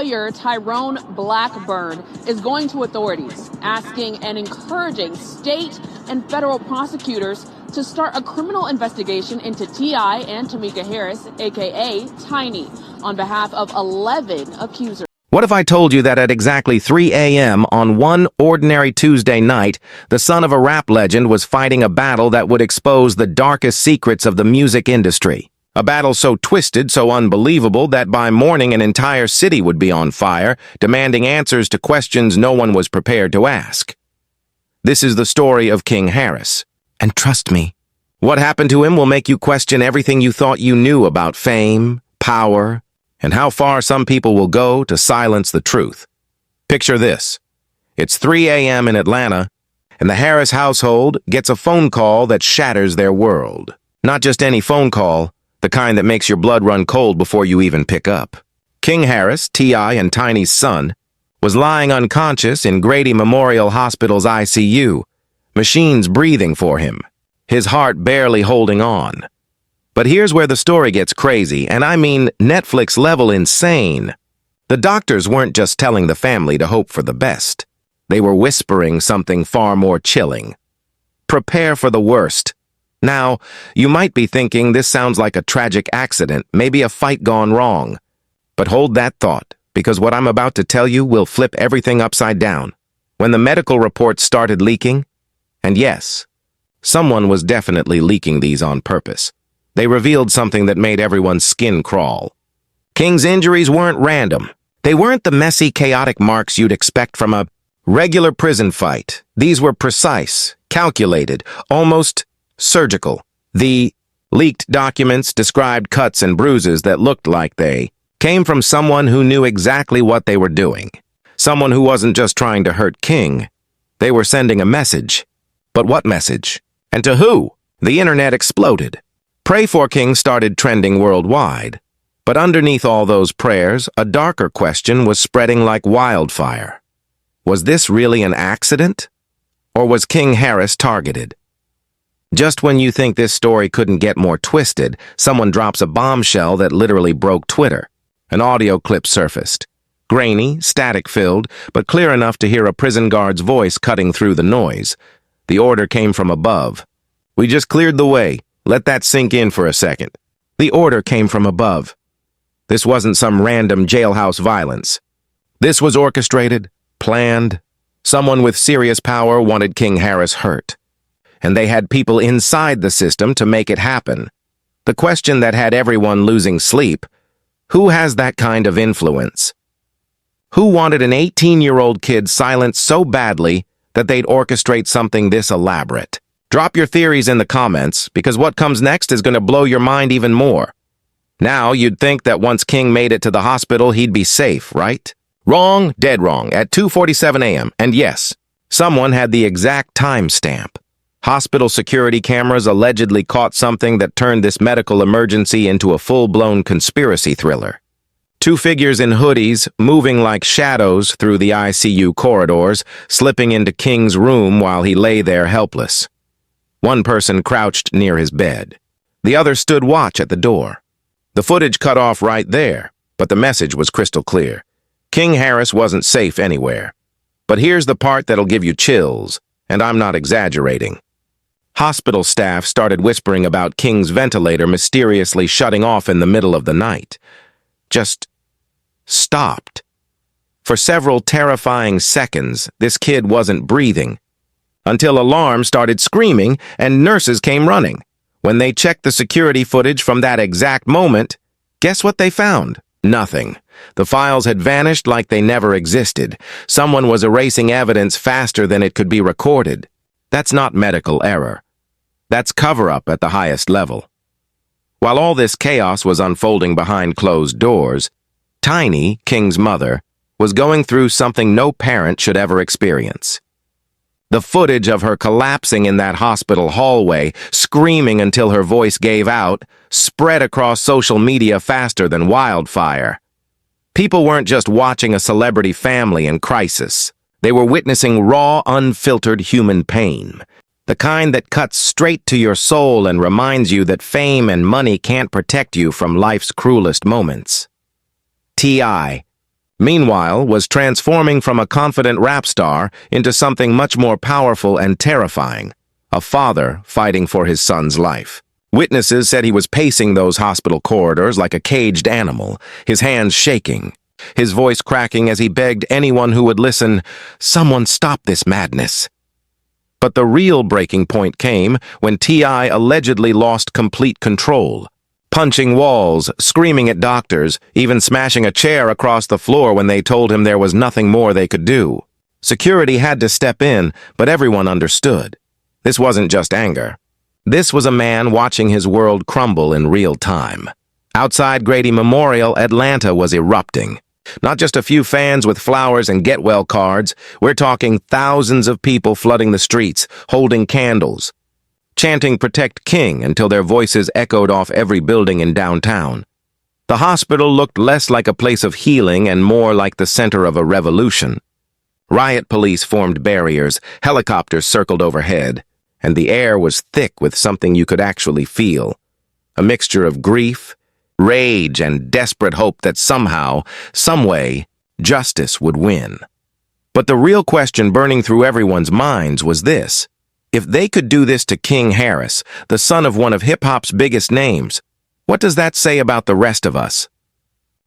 lawyer Tyrone Blackburn is going to authorities, asking and encouraging state and federal prosecutors to start a criminal investigation into T.I. and Tamika Harris, a.k.a. Tiny, on behalf of 11 accusers. What if I told you that at exactly 3 a.m. on one ordinary Tuesday night, the son of a rap legend was fighting a battle that would expose the darkest secrets of the music industry? A battle so twisted, so unbelievable, that by morning an entire city would be on fire, demanding answers to questions no one was prepared to ask. This is the story of King Harris. And trust me, what happened to him will make you question everything you thought you knew about fame, power, and how far some people will go to silence the truth. Picture this. It's 3 a.m. in Atlanta, and the Harris household gets a phone call that shatters their world. Not just any phone call, the kind that makes your blood run cold before you even pick up. King Harris, T.I. and Tiny's son, was lying unconscious in Grady Memorial Hospital's ICU, machines breathing for him, his heart barely holding on. But here's where the story gets crazy, and I mean Netflix-level insane. The doctors weren't just telling the family to hope for the best. They were whispering something far more chilling. Prepare for the worst. Now, you might be thinking this sounds like a tragic accident, maybe a fight gone wrong. But hold that thought, because what I'm about to tell you will flip everything upside down. When the medical reports started leaking, and yes, someone was definitely leaking these on purpose, they revealed something that made everyone's skin crawl. King's injuries weren't random. They weren't the messy, chaotic marks you'd expect from a regular prison fight. These were precise, calculated, almost surgical. The leaked documents described cuts and bruises that looked like they came from someone who knew exactly what they were doing. Someone who wasn't just trying to hurt King. They were sending a message. But what message? And to who? The internet exploded. Pray for King started trending worldwide. But underneath all those prayers, a darker question was spreading like wildfire. Was this really an accident? Or was King Harris targeted? Just when you think this story couldn't get more twisted, someone drops a bombshell that literally broke Twitter. An audio clip surfaced. Grainy, static-filled, but clear enough to hear a prison guard's voice cutting through the noise. The order came from above. We just cleared the way. Let that sink in for a second. The order came from above. This wasn't some random jailhouse violence. This was orchestrated, planned. Someone with serious power wanted King Harris hurt. And they had people inside the system to make it happen. The question that had everyone losing sleep, who has that kind of influence? Who wanted an 18-year-old kid silenced so badly that they'd orchestrate something this elaborate? Drop your theories in the comments, because what comes next is going to blow your mind even more. Now, you'd think that once King made it to the hospital, he'd be safe, right? Wrong, dead wrong, at 2:47 a.m. And yes, someone had the exact timestamp. Hospital security cameras allegedly caught something that turned this medical emergency into a full-blown conspiracy thriller. Two figures in hoodies, moving like shadows through the ICU corridors, slipping into King's room while he lay there helpless. One person crouched near his bed. The other stood watch at the door. The footage cut off right there, but the message was crystal clear. King Harris wasn't safe anywhere. But here's the part that'll give you chills, and I'm not exaggerating. Hospital staff started whispering about King's ventilator mysteriously shutting off in the middle of the night. Just stopped. For several terrifying seconds, this kid wasn't breathing. Until alarms started screaming and nurses came running. When they checked the security footage from that exact moment, guess what they found? Nothing. The files had vanished like they never existed. Someone was erasing evidence faster than it could be recorded. That's not medical error. That's cover-up at the highest level. While all this chaos was unfolding behind closed doors, Tiny, King's mother, was going through something no parent should ever experience. The footage of her collapsing in that hospital hallway, screaming until her voice gave out, spread across social media faster than wildfire. People weren't just watching a celebrity family in crisis. They were witnessing raw, unfiltered human pain. The kind that cuts straight to your soul and reminds you that fame and money can't protect you from life's cruelest moments. T.I., meanwhile, was transforming from a confident rap star into something much more powerful and terrifying, a father fighting for his son's life. Witnesses said he was pacing those hospital corridors like a caged animal, his hands shaking, his voice cracking as he begged anyone who would listen, "Someone stop this madness." But the real breaking point came when T.I. allegedly lost complete control, punching walls, screaming at doctors, even smashing a chair across the floor when they told him there was nothing more they could do. Security had to step in, but everyone understood. This wasn't just anger. This was a man watching his world crumble in real time. Outside Grady Memorial, Atlanta was erupting. Not just a few fans with flowers and get-well cards. We're talking thousands of people flooding the streets, holding candles, chanting "Protect King" until their voices echoed off every building in downtown. The hospital looked less like a place of healing and more like the center of a revolution. Riot police formed barriers, helicopters circled overhead, and the air was thick with something you could actually feel. A mixture of grief, rage, and desperate hope that somehow, someway, justice would win. But the real question burning through everyone's minds was this: if they could do this to King Harris, the son of one of hip-hop's biggest names, what does that say about the rest of us?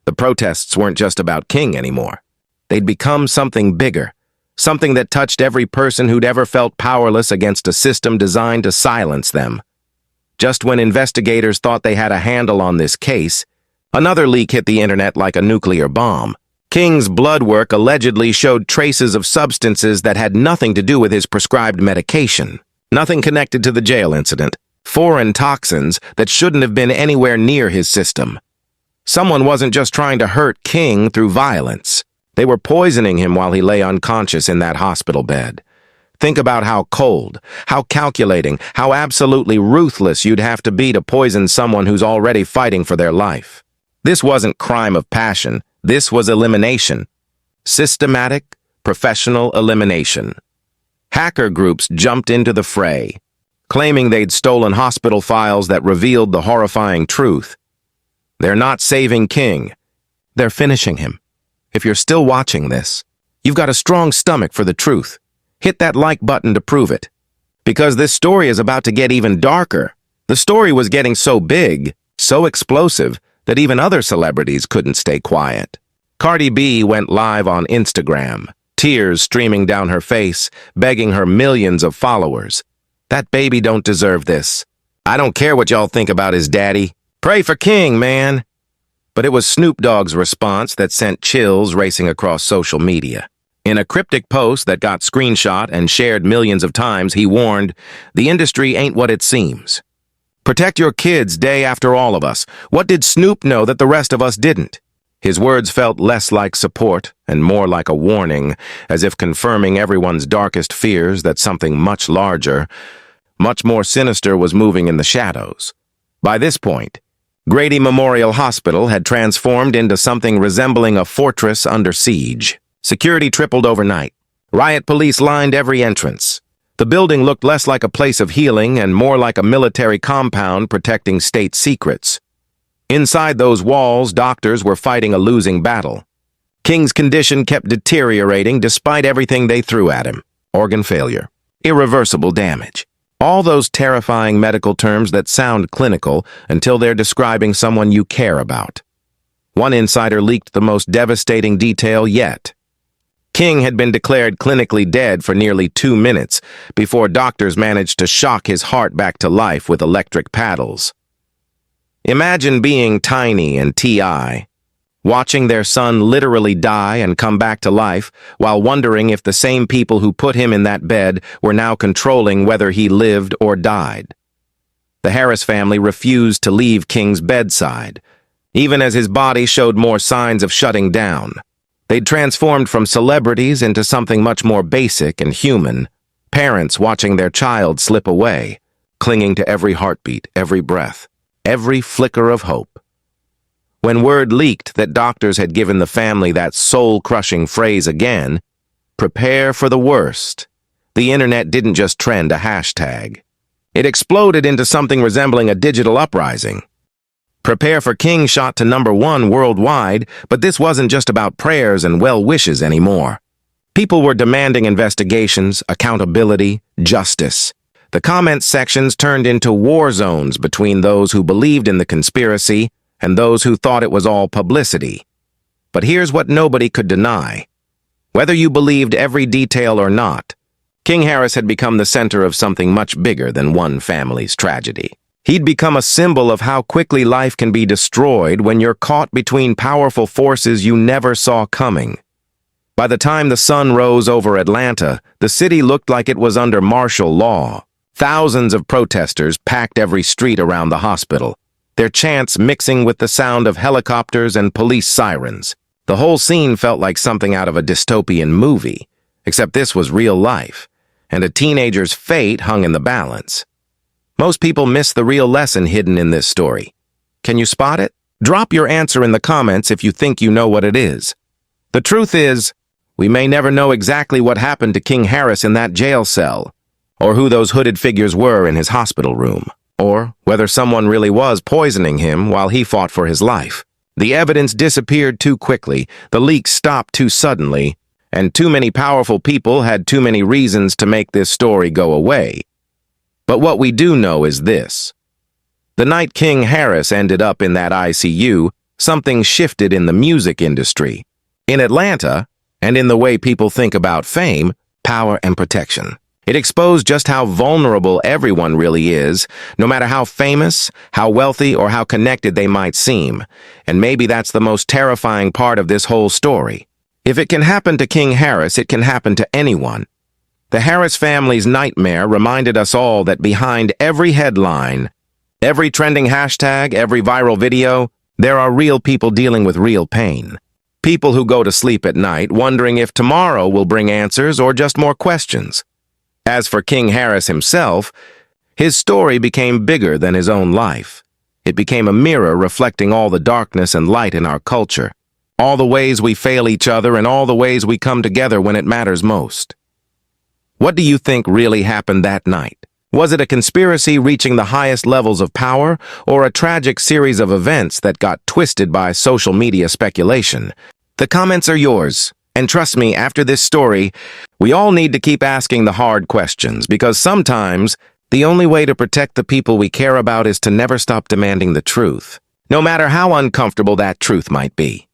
The protests weren't just about King anymore. They'd become something bigger, something that touched every person who'd ever felt powerless against a system designed to silence them. Just when investigators thought they had a handle on this case, another leak hit the internet like a nuclear bomb. King's blood work allegedly showed traces of substances that had nothing to do with his prescribed medication, nothing connected to the jail incident, foreign toxins that shouldn't have been anywhere near his system. Someone wasn't just trying to hurt King through violence. They were poisoning him while he lay unconscious in that hospital bed. Think about how cold, how calculating, how absolutely ruthless you'd have to be to poison someone who's already fighting for their life. This wasn't crime of passion. This was elimination. Systematic, professional elimination. Hacker groups jumped into the fray, claiming they'd stolen hospital files that revealed the horrifying truth. They're not saving King. They're finishing him. If you're still watching this, you've got a strong stomach for the truth. Hit that like button to prove it. Because this story is about to get even darker. The story was getting so big, so explosive, that even other celebrities couldn't stay quiet. Cardi B went live on Instagram, tears streaming down her face, begging her millions of followers. That baby don't deserve this. I don't care what y'all think about his daddy. Pray for King, man. But it was Snoop Dogg's response that sent chills racing across social media. In a cryptic post that got screenshot and shared millions of times, he warned, "The industry ain't what it seems. Protect your kids day after all of us. What did Snoop know that the rest of us didn't?" His words felt less like support and more like a warning, as if confirming everyone's darkest fears that something much larger, much more sinister was moving in the shadows. By this point, Grady Memorial Hospital had transformed into something resembling a fortress under siege. Security tripled overnight. Riot police lined every entrance. The building looked less like a place of healing and more like a military compound protecting state secrets. Inside those walls, doctors were fighting a losing battle. King's condition kept deteriorating despite everything they threw at him. Organ failure, irreversible damage. All those terrifying medical terms that sound clinical until they're describing someone you care about. One insider leaked the most devastating detail yet. King had been declared clinically dead for nearly 2 minutes before doctors managed to shock his heart back to life with electric paddles. Imagine being Tiny and T.I., watching their son literally die and come back to life while wondering if the same people who put him in that bed were now controlling whether he lived or died. The Harris family refused to leave King's bedside, even as his body showed more signs of shutting down. They'd transformed from celebrities into something much more basic and human, parents watching their child slip away, clinging to every heartbeat, every breath, every flicker of hope. When word leaked that doctors had given the family that soul-crushing phrase again, "Prepare for the worst," the internet didn't just trend a hashtag. It exploded into something resembling a digital uprising. Prepare for King shot to #1 worldwide, but this wasn't just about prayers and well wishes anymore. People were demanding investigations, accountability, justice. The comment sections turned into war zones between those who believed in the conspiracy and those who thought it was all publicity. But here's what nobody could deny. Whether you believed every detail or not, King Harris had become the center of something much bigger than one family's tragedy. He'd become a symbol of how quickly life can be destroyed when you're caught between powerful forces you never saw coming. By the time the sun rose over Atlanta, the city looked like it was under martial law. Thousands of protesters packed every street around the hospital, their chants mixing with the sound of helicopters and police sirens. The whole scene felt like something out of a dystopian movie, except this was real life, and a teenager's fate hung in the balance. Most people miss the real lesson hidden in this story. Can you spot it? Drop your answer in the comments if you think you know what it is. The truth is, we may never know exactly what happened to King Harris in that jail cell, or who those hooded figures were in his hospital room, or whether someone really was poisoning him while he fought for his life. The evidence disappeared too quickly, the leaks stopped too suddenly, and too many powerful people had too many reasons to make this story go away. But what we do know is this. The night King Harris ended up in that ICU, something shifted in the music industry. In Atlanta, and in the way people think about fame, power, and protection. It exposed just how vulnerable everyone really is, no matter how famous, how wealthy, or how connected they might seem. And maybe that's the most terrifying part of this whole story. If it can happen to King Harris, it can happen to anyone. The Harris family's nightmare reminded us all that behind every headline, every trending hashtag, every viral video, there are real people dealing with real pain. People who go to sleep at night wondering if tomorrow will bring answers or just more questions. As for King Harris himself, his story became bigger than his own life. It became a mirror reflecting all the darkness and light in our culture, all the ways we fail each other and all the ways we come together when it matters most. What do you think really happened that night? Was it a conspiracy reaching the highest levels of power, or a tragic series of events that got twisted by social media speculation? The comments are yours. And trust me, after this story, we all need to keep asking the hard questions, because sometimes the only way to protect the people we care about is to never stop demanding the truth, no matter how uncomfortable that truth might be.